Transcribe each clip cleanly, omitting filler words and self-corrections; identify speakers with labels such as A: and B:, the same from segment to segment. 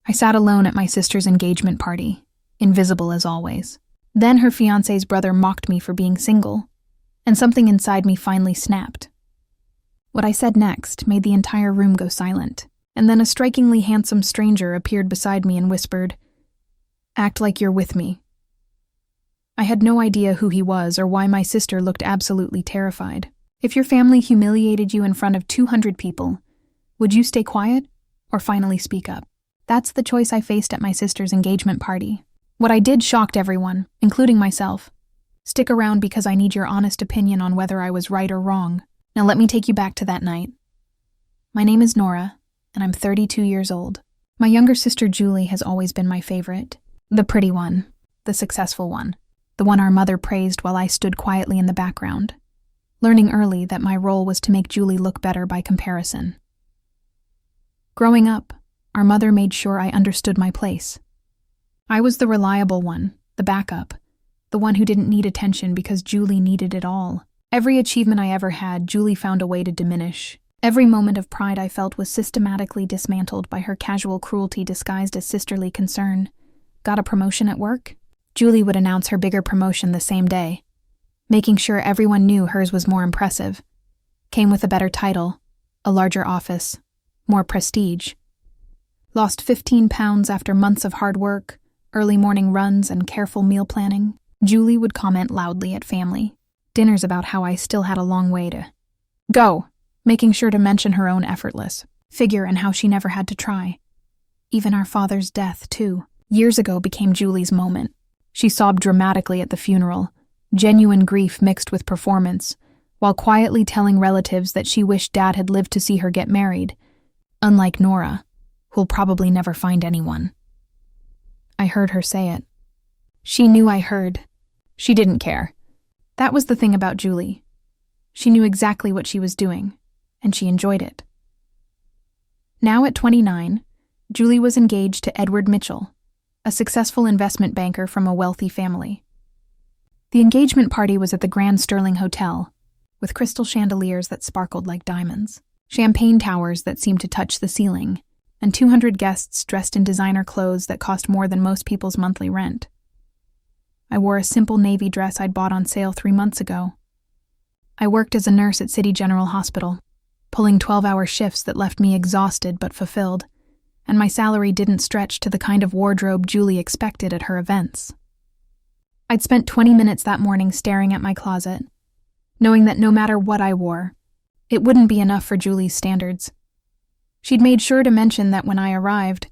A: I sat alone at my sister's engagement party, invisible as always. Then her fiancé's brother mocked me for being single, and something inside me finally snapped. What I said next made the entire room go silent, and then a strikingly handsome stranger appeared beside me and whispered, "Act like you're with me." I had no idea who he was or why my sister looked absolutely terrified. If your family humiliated you in front of 200 people, would you stay quiet or finally speak up? That's the choice I faced at my sister's engagement party. What I did shocked everyone, including myself. Stick around because I need your honest opinion on whether I was right or wrong. Now let me take you back to that night. My name is Nora, and I'm 32 years old. My younger sister Julie has always been my favorite. The pretty one, the successful one, the one our mother praised while I stood quietly in the background, learning early that my role was to make Julie look better by comparison. Growing up, our mother made sure I understood my place. I was the reliable one, the backup, the one who didn't need attention because Julie needed it all. Every achievement I ever had, Julie found a way to diminish. Every moment of pride I felt was systematically dismantled by her casual cruelty disguised as sisterly concern. Got a promotion at work? Julie would announce her bigger promotion the same day, making sure everyone knew hers was more impressive. Came with a better title, a larger office, more prestige. Lost 15 pounds after months of hard work, early morning runs, and careful meal planning. Julie would comment loudly at family dinners about how I still had a long way to go, making sure to mention her own effortless figure and how she never had to try. Even our father's death, too, years ago became Julie's moment. She sobbed dramatically at the funeral, genuine grief mixed with performance, while quietly telling relatives that she wished Dad had lived to see her get married, unlike Nora, who'll probably never find anyone. I heard her say it. She knew I heard. She didn't care. That was the thing about Julie. She knew exactly what she was doing, and she enjoyed it. Now at 29, Julie was engaged to Edward Mitchell, a successful investment banker from a wealthy family. The engagement party was at the Grand Sterling Hotel, with crystal chandeliers that sparkled like diamonds, champagne towers that seemed to touch the ceiling, and 200 guests dressed in designer clothes that cost more than most people's monthly rent. I wore a simple navy dress I'd bought on sale 3 months ago. I worked as a nurse at City General Hospital, pulling 12-hour shifts that left me exhausted but fulfilled, and my salary didn't stretch to the kind of wardrobe Julie expected at her events. I'd spent 20 minutes that morning staring at my closet, knowing that no matter what I wore, it wouldn't be enough for Julie's standards. She'd made sure to mention that when I arrived,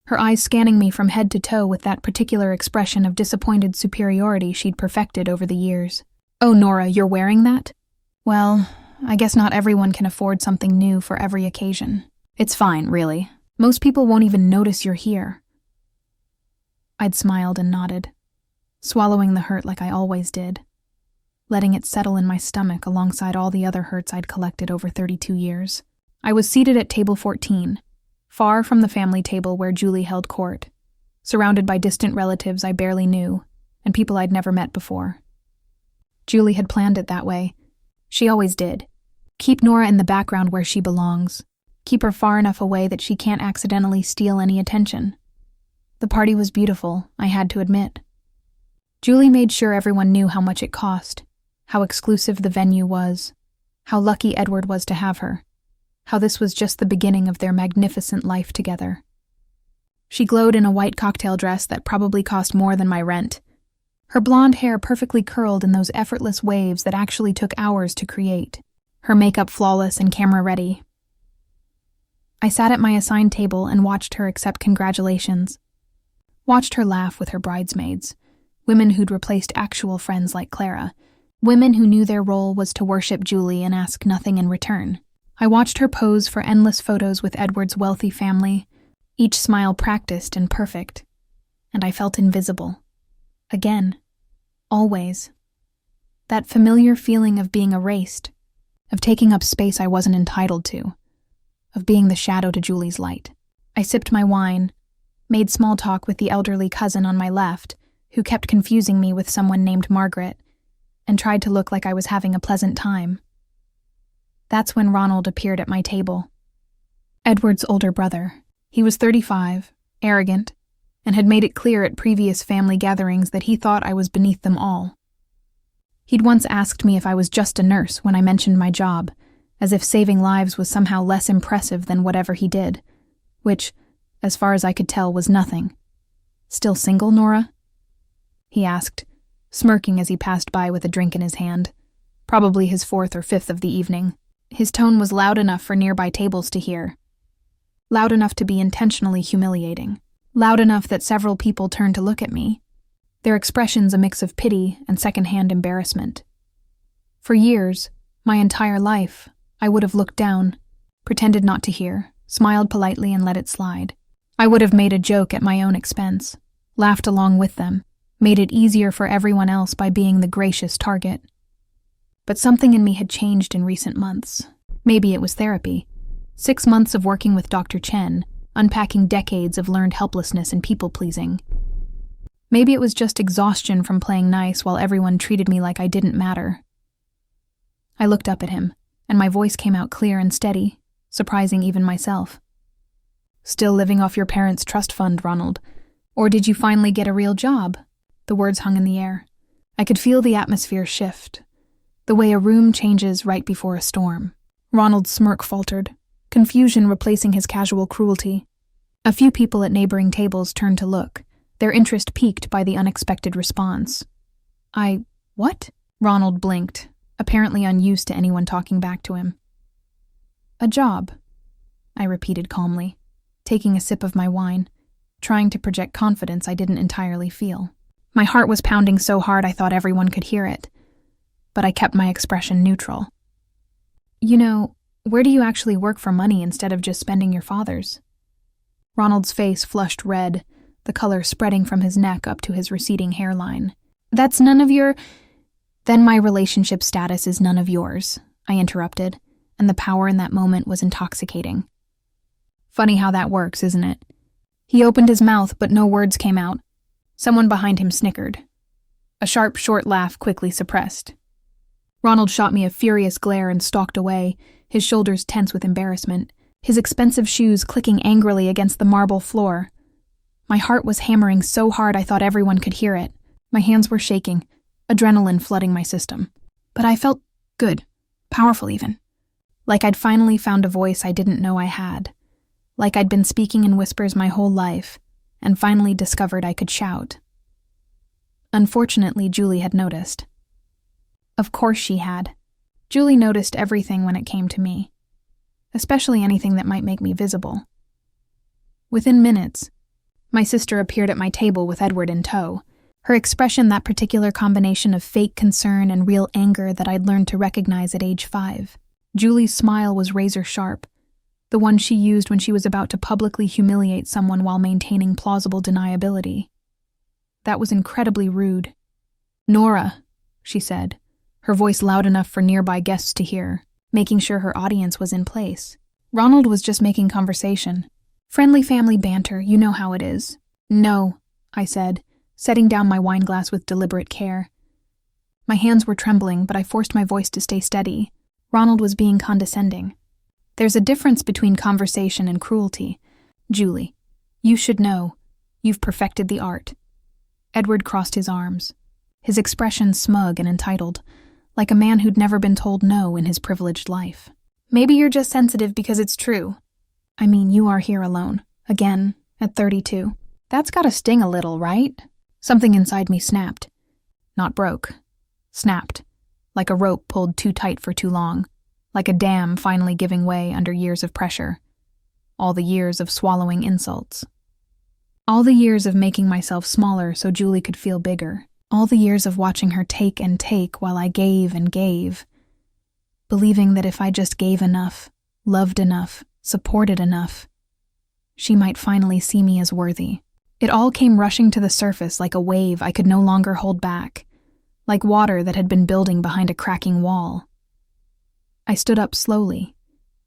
A: her eyes scanning me from head to toe with that particular expression of disappointed superiority she'd perfected over the years. "Oh, Nora, you're wearing that? Well, I guess not everyone can afford something new for every occasion. It's fine, really. Most people won't even notice you're here." I'd smiled and nodded, swallowing the hurt like I always did, letting it settle in my stomach alongside all the other hurts I'd collected over 32 years. I was seated at table 14, far from the family table where Julie held court, surrounded by distant relatives I barely knew and people I'd never met before. Julie had planned it that way. She always did. Keep Nora in the background where she belongs. Keep her far enough away that she can't accidentally steal any attention. The party was beautiful, I had to admit. Julie made sure everyone knew how much it cost, how exclusive the venue was, how lucky Edward was to have her, how this was just the beginning of their magnificent life together. She glowed in a white cocktail dress that probably cost more than my rent, her blonde hair perfectly curled in those effortless waves that actually took hours to create, her makeup flawless and camera-ready. I sat at my assigned table and watched her accept congratulations, watched her laugh with her bridesmaids, women who'd replaced actual friends like Clara, women who knew their role was to worship Julie and ask nothing in return. I watched her pose for endless photos with Edward's wealthy family, each smile practiced and perfect, and I felt invisible. Again. Always. That familiar feeling of being erased, of taking up space I wasn't entitled to, of being the shadow to Julie's light. I sipped my wine, made small talk with the elderly cousin on my left, who kept confusing me with someone named Margaret, and tried to look like I was having a pleasant time. That's when Ronald appeared at my table. Edward's older brother. He was 35, arrogant, and had made it clear at previous family gatherings that he thought I was beneath them all. He'd once asked me if I was just a nurse when I mentioned my job, as if saving lives was somehow less impressive than whatever he did, which, as far as I could tell, was nothing. "Still single, Nora?" he asked, smirking as he passed by with a drink in his hand, probably his fourth or fifth of the evening. His tone was loud enough for nearby tables to hear. Loud enough to be intentionally humiliating. Loud enough that several people turned to look at me, their expressions a mix of pity and secondhand embarrassment. For years, my entire life, I would have looked down, pretended not to hear, smiled politely and let it slide. I would have made a joke at my own expense, laughed along with them, made it easier for everyone else by being the gracious target. But something in me had changed in recent months. Maybe it was therapy. 6 months of working with Dr. Chen, unpacking decades of learned helplessness and people-pleasing. Maybe it was just exhaustion from playing nice while everyone treated me like I didn't matter. I looked up at him, and my voice came out clear and steady, surprising even myself. "Still living off your parents' trust fund, Ronald? Or did you finally get a real job?" The words hung in the air. I could feel the atmosphere shift, the way a room changes right before a storm. Ronald's smirk faltered, confusion replacing his casual cruelty. A few people at neighboring tables turned to look, their interest piqued by the unexpected response. What? Ronald blinked, apparently unused to anyone talking back to him. "A job," I repeated calmly, taking a sip of my wine, trying to project confidence I didn't entirely feel. My heart was pounding so hard I thought everyone could hear it, but I kept my expression neutral. "You know, where do you actually work for money instead of just spending your father's?" Ronald's face flushed red, the color spreading from his neck up to his receding hairline. "That's none of your—" "Then my relationship status is none of yours," I interrupted, and the power in that moment was intoxicating. Funny how that works, isn't it? He opened his mouth, but no words came out. Someone behind him snickered. A sharp, short laugh quickly suppressed. Ronald shot me a furious glare and stalked away, his shoulders tense with embarrassment, his expensive shoes clicking angrily against the marble floor. My heart was hammering so hard I thought everyone could hear it. My hands were shaking, adrenaline flooding my system. But I felt good, powerful even. Like I'd finally found a voice I didn't know I had. Like I'd been speaking in whispers my whole life, and finally discovered I could shout. Unfortunately, Julie had noticed. Of course she had. Julie noticed everything when it came to me, especially anything that might make me visible. Within minutes, my sister appeared at my table with Edward in tow, her expression that particular combination of fake concern and real anger that I'd learned to recognize at age 5. Julie's smile was razor sharp, the one she used when she was about to publicly humiliate someone while maintaining plausible deniability. That was incredibly rude. "Nora," she said, her voice loud enough for nearby guests to hear, making sure her audience was in place. Ronald was just making conversation. Friendly family banter, you know how it is. "No," I said, setting down my wine glass with deliberate care. My hands were trembling, but I forced my voice to stay steady. Ronald was being condescending. "There's a difference between conversation and cruelty. Julie, you should know. You've perfected the art." Edward crossed his arms, his expression smug and entitled, like a man who'd never been told no in his privileged life. "Maybe you're just sensitive because it's true. I mean, you are here alone, again, at 32. That's gotta sting a little, right?" Something inside me snapped. Not broke. Snapped. Like a rope pulled too tight for too long. Like a dam finally giving way under years of pressure. All the years of swallowing insults. All the years of making myself smaller so Julie could feel bigger. All the years of watching her take and take while I gave and gave. Believing that if I just gave enough, loved enough, supported enough, she might finally see me as worthy. It all came rushing to the surface like a wave I could no longer hold back, like water that had been building behind a cracking wall. I stood up slowly,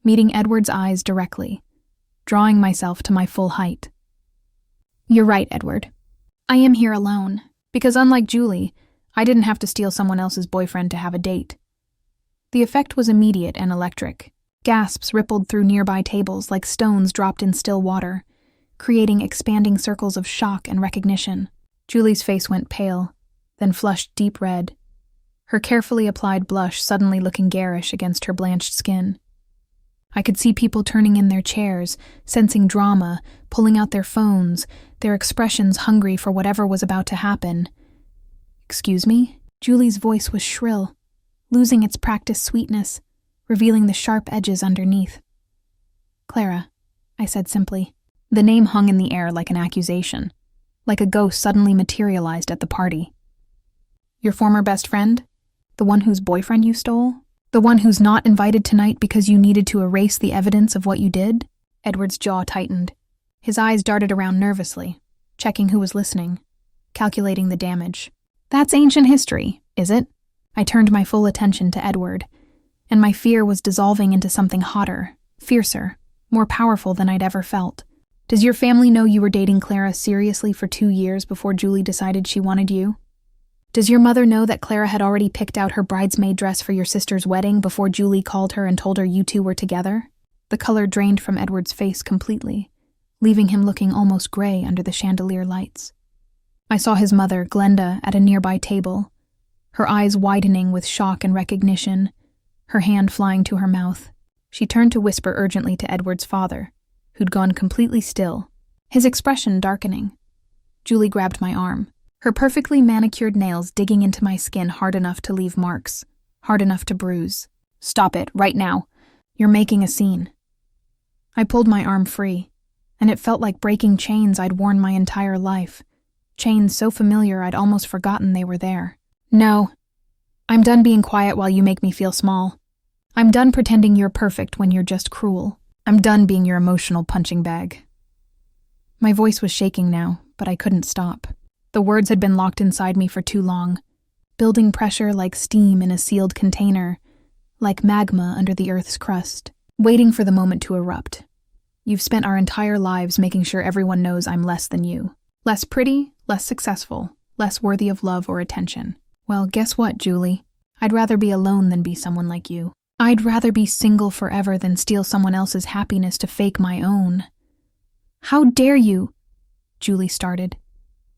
A: meeting Edward's eyes directly, drawing myself to my full height. "You're right, Edward. I am here alone, because unlike Julie, I didn't have to steal someone else's boyfriend to have a date." The effect was immediate and electric. Gasps rippled through nearby tables like stones dropped in still water. creating expanding circles of shock and recognition. Julie's face went pale, then flushed deep red, her carefully applied blush suddenly looking garish against her blanched skin. I could see people turning in their chairs, sensing drama, pulling out their phones, their expressions hungry for whatever was about to happen. "Excuse me?" Julie's voice was shrill, losing its practiced sweetness, revealing the sharp edges underneath. "Clara," I said simply. The name hung in the air like an accusation, like a ghost suddenly materialized at the party. "Your former best friend? The one whose boyfriend you stole? The one who's not invited tonight because you needed to erase the evidence of what you did?" Edward's jaw tightened. His eyes darted around nervously, checking who was listening, calculating the damage. "That's ancient history, is it?" I turned my full attention to Edward, and my fear was dissolving into something hotter, fiercer, more powerful than I'd ever felt. "Does your family know you were dating Clara seriously for 2 years before Julie decided she wanted you? Does your mother know that Clara had already picked out her bridesmaid dress for your sister's wedding before Julie called her and told her you two were together?" The color drained from Edward's face completely, leaving him looking almost gray under the chandelier lights. I saw his mother, Glenda, at a nearby table, her eyes widening with shock and recognition, her hand flying to her mouth. She turned to whisper urgently to Edward's father, who'd gone completely still, his expression darkening. Julie grabbed my arm, her perfectly manicured nails digging into my skin hard enough to leave marks, hard enough to bruise. "Stop it, right now. You're making a scene." I pulled my arm free, and it felt like breaking chains I'd worn my entire life, chains so familiar I'd almost forgotten they were there. "No. I'm done being quiet while you make me feel small. I'm done pretending you're perfect when you're just cruel. I'm done being your emotional punching bag." My voice was shaking now, but I couldn't stop. The words had been locked inside me for too long, building pressure like steam in a sealed container, like magma under the Earth's crust, waiting for the moment to erupt. "You've spent our entire lives making sure everyone knows I'm less than you. Less pretty, less successful, less worthy of love or attention. Well, guess what, Julie? I'd rather be alone than be someone like you. I'd rather be single forever than steal someone else's happiness to fake my own." "How dare you?" Julie started,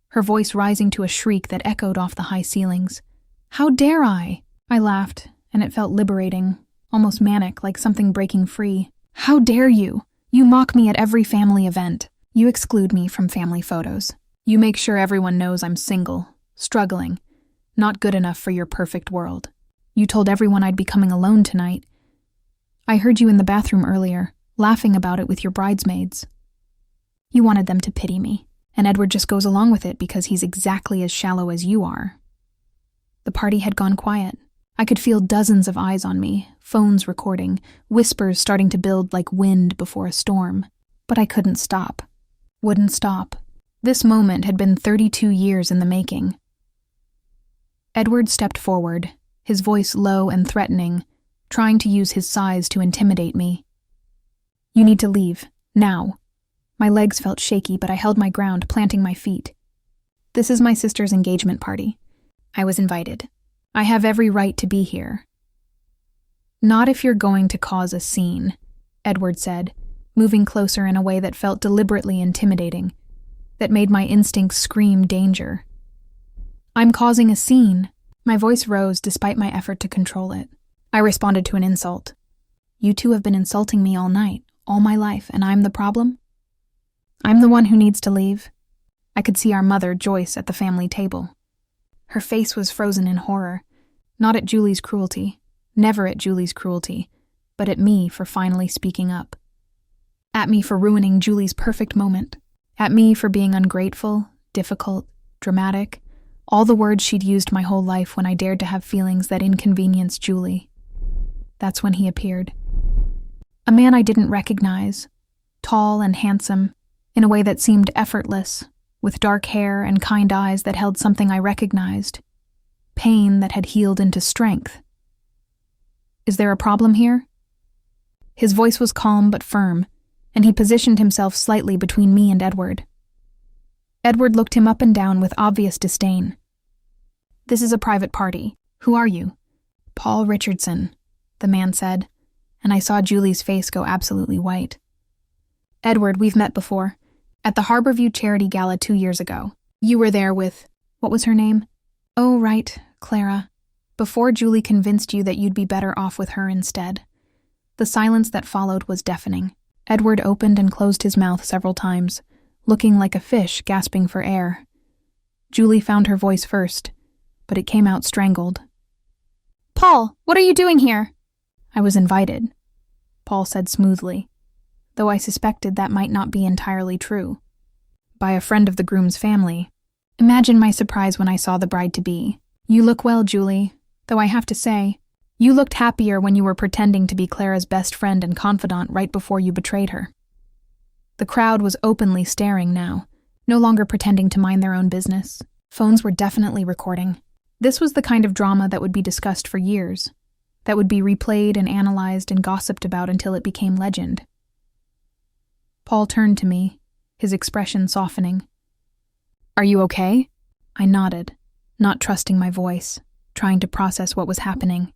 A: her voice rising to a shriek that echoed off the high ceilings. "How dare I?" I laughed, and it felt liberating, almost manic, like something breaking free. "How dare you? You mock me at every family event. You exclude me from family photos. You make sure everyone knows I'm single, struggling, not good enough for your perfect world. You told everyone I'd be coming alone tonight. I heard you in the bathroom earlier, laughing about it with your bridesmaids. You wanted them to pity me, and Edward just goes along with it because he's exactly as shallow as you are." The party had gone quiet. I could feel dozens of eyes on me, phones recording, whispers starting to build like wind before a storm. But I couldn't stop. Wouldn't stop. This moment had been 32 years in the making. Edward stepped forward, his voice low and threatening, trying to use his size to intimidate me. "You need to leave, now." My legs felt shaky, but I held my ground, planting my feet. "This is my sister's engagement party. I was invited. I have every right to be here." "Not if you're going to cause a scene," Edward said, moving closer in a way that felt deliberately intimidating, that made my instincts scream danger. "I'm causing a scene." My voice rose despite my effort to control it. I responded to an insult. "You two have been insulting me all night, all my life, and I'm the problem? I'm the one who needs to leave." I could see our mother, Joyce, at the family table. Her face was frozen in horror, not at Julie's cruelty, never at Julie's cruelty, but at me for finally speaking up. At me for ruining Julie's perfect moment. At me for being ungrateful, difficult, dramatic, all the words she'd used my whole life when I dared to have feelings that inconvenienced Julie. That's when he appeared. A man I didn't recognize, tall and handsome, in a way that seemed effortless, with dark hair and kind eyes that held something I recognized, pain that had healed into strength. "Is there a problem here?" His voice was calm but firm, and he positioned himself slightly between me and Edward. Edward looked him up and down with obvious disdain. "This is a private party. Who are you?" "Paul Richardson," the man said, and I saw Julie's face go absolutely white. "Edward, we've met before. At the Harborview Charity Gala 2 years ago. You were there with, what was her name? Oh, right, Clara. Before Julie convinced you that you'd be better off with her instead. The silence that followed was deafening. Edward opened and closed his mouth several times, looking like a fish gasping for air. Julie found her voice first, but it came out strangled. Paul, what are you doing here? I was invited, Paul said smoothly, though I suspected that might not be entirely true. By a friend of the groom's family. Imagine my surprise when I saw the bride-to-be. You look well, Julie, though I have to say, you looked happier when you were pretending to be Clara's best friend and confidant right before you betrayed her. The crowd was openly staring now, no longer pretending to mind their own business. Phones were definitely recording. This was the kind of drama that would be discussed for years, that would be replayed and analyzed and gossiped about until it became legend. Paul turned to me, his expression softening. Are you okay? I nodded, not trusting my voice, trying to process what was happening.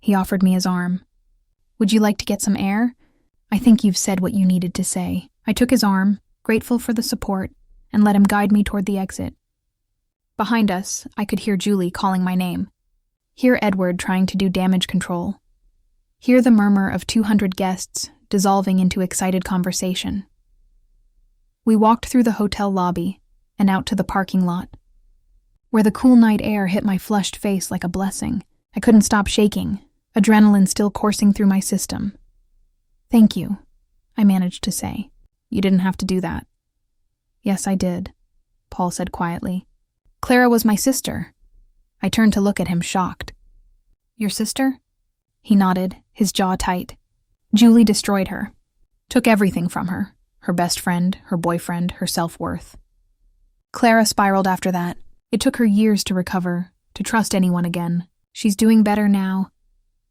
A: He offered me his arm. Would you like to get some air? I think you've said what you needed to say. I took his arm, grateful for the support, and let him guide me toward the exit. Behind us, I could hear Julie calling my name. Hear Edward trying to do damage control. Hear the murmur of 200 guests dissolving into excited conversation. We walked through the hotel lobby and out to the parking lot, where the cool night air hit my flushed face like a blessing. I couldn't stop shaking, adrenaline still coursing through my system. Thank you, I managed to say. You didn't have to do that. Yes, I did, Paul said quietly. Clara was my sister. I turned to look at him, shocked. Your sister? He nodded, his jaw tight. Julie destroyed her. Took everything from her. Her best friend, her boyfriend, her self-worth. Clara spiraled after that. It took her years to recover, to trust anyone again. She's doing better now,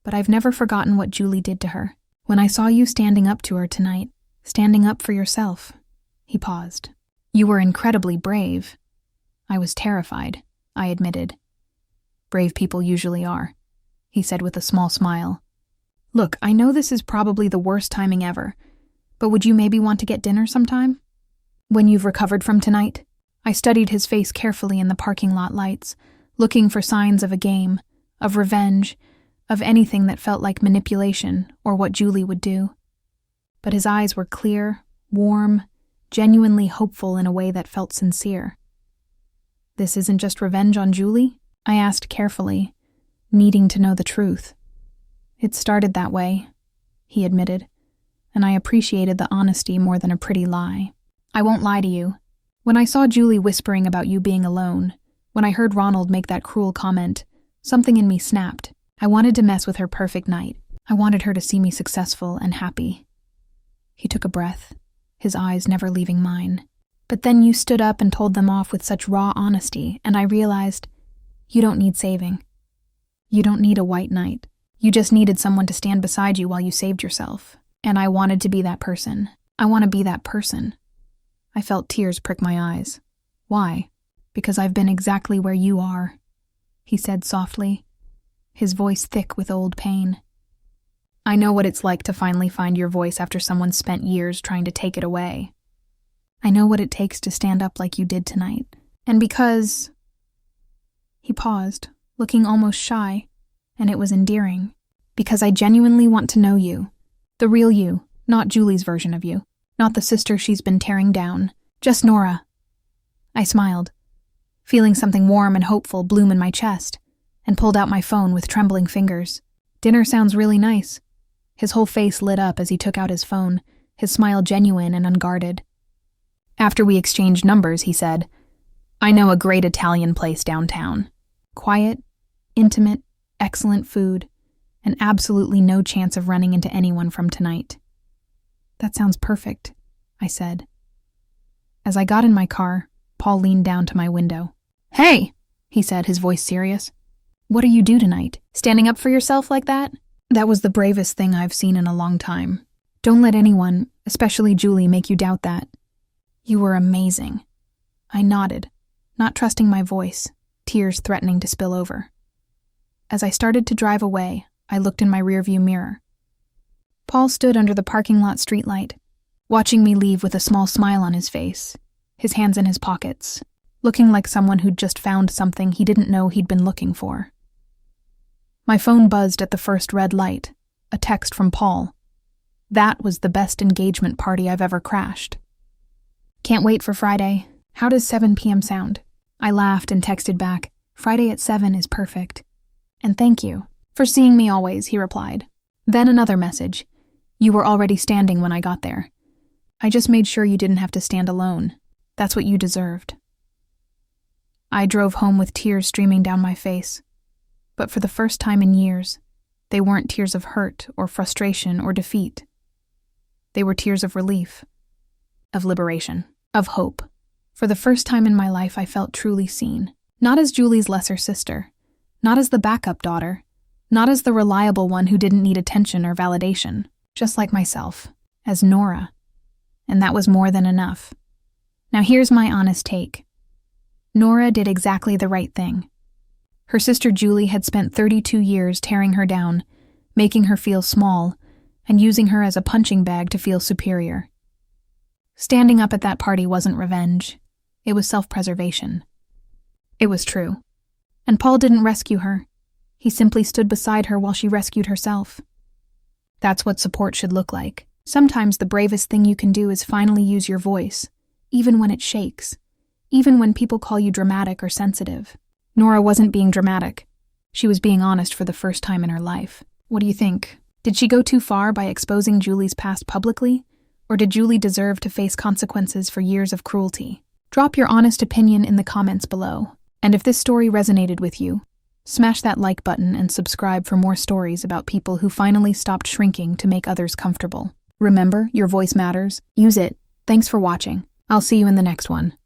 A: but I've never forgotten what Julie did to her. When I saw you standing up to her tonight, standing up for yourself. He paused. You were incredibly brave. I was terrified, I admitted. Brave people usually are, he said with a small smile. Look, I know this is probably the worst timing ever, but would you maybe want to get dinner sometime? When you've recovered from tonight? I studied his face carefully in the parking lot lights, looking for signs of a game, of revenge, of anything that felt like manipulation or what Julie would do. But his eyes were clear, warm, genuinely hopeful in a way that felt sincere. This isn't just revenge on Julie? I asked carefully, needing to know the truth. It started that way, he admitted, and I appreciated the honesty more than a pretty lie. I won't lie to you. When I saw Julie whispering about you being alone, when I heard Ronald make that cruel comment, something in me snapped. I wanted to mess with her perfect night. I wanted her to see me successful and happy. He took a breath, his eyes never leaving mine. But then you stood up and told them off with such raw honesty, and I realized, you don't need saving. You don't need a white knight. You just needed someone to stand beside you while you saved yourself. And I wanted to be that person. I want to be that person. I felt tears prick my eyes. Why? Because I've been exactly where you are, he said softly, his voice thick with old pain. I know what it's like to finally find your voice after someone spent years trying to take it away. I know what it takes to stand up like you did tonight. And because... He paused, looking almost shy, and it was endearing. Because I genuinely want to know you. The real you, not Julie's version of you. Not the sister she's been tearing down. Just Nora. I smiled, feeling something warm and hopeful bloom in my chest, and pulled out my phone with trembling fingers. Dinner sounds really nice. His whole face lit up as he took out his phone, his smile genuine and unguarded. After we exchanged numbers, he said, I know a great Italian place downtown. Quiet, intimate, excellent food, and absolutely no chance of running into anyone from tonight. That sounds perfect, I said. As I got in my car, Paul leaned down to my window. Hey, he said, his voice serious. What do you do tonight? Standing up for yourself like that? That was the bravest thing I've seen in a long time. Don't let anyone, especially Julie, make you doubt that. You were amazing. I nodded, not trusting my voice, tears threatening to spill over. As I started to drive away, I looked in my rearview mirror. Paul stood under the parking lot streetlight, watching me leave with a small smile on his face, his hands in his pockets, looking like someone who'd just found something he didn't know he'd been looking for. My phone buzzed at the first red light, a text from Paul. That was the best engagement party I've ever crashed. Can't wait for Friday. How does 7 p.m. sound? I laughed and texted back, Friday at 7 is perfect. And thank you for seeing me always, he replied. Then another message. You were already standing when I got there. I just made sure you didn't have to stand alone. That's what you deserved. I drove home with tears streaming down my face. But for the first time in years, they weren't tears of hurt or frustration or defeat. They were tears of relief, of liberation, of hope. For the first time in my life, I felt truly seen. Not as Julie's lesser sister, not as the backup daughter, not as the reliable one who didn't need attention or validation, just like myself, as Nora. And that was more than enough. Now here's my honest take. Nora did exactly the right thing. Her sister Julie had spent 32 years tearing her down, making her feel small, and using her as a punching bag to feel superior. Standing up at that party wasn't revenge. It was self-preservation. It was true. And Paul didn't rescue her. He simply stood beside her while she rescued herself. That's what support should look like. Sometimes the bravest thing you can do is finally use your voice, even when it shakes, even when people call you dramatic or sensitive. Nora wasn't being dramatic. She was being honest for the first time in her life. What do you think? Did she go too far by exposing Julie's past publicly? Or did Julie deserve to face consequences for years of cruelty? Drop your honest opinion in the comments below. And if this story resonated with you, smash that like button and subscribe for more stories about people who finally stopped shrinking to make others comfortable. Remember, your voice matters. Use it. Thanks for watching. I'll see you in the next one.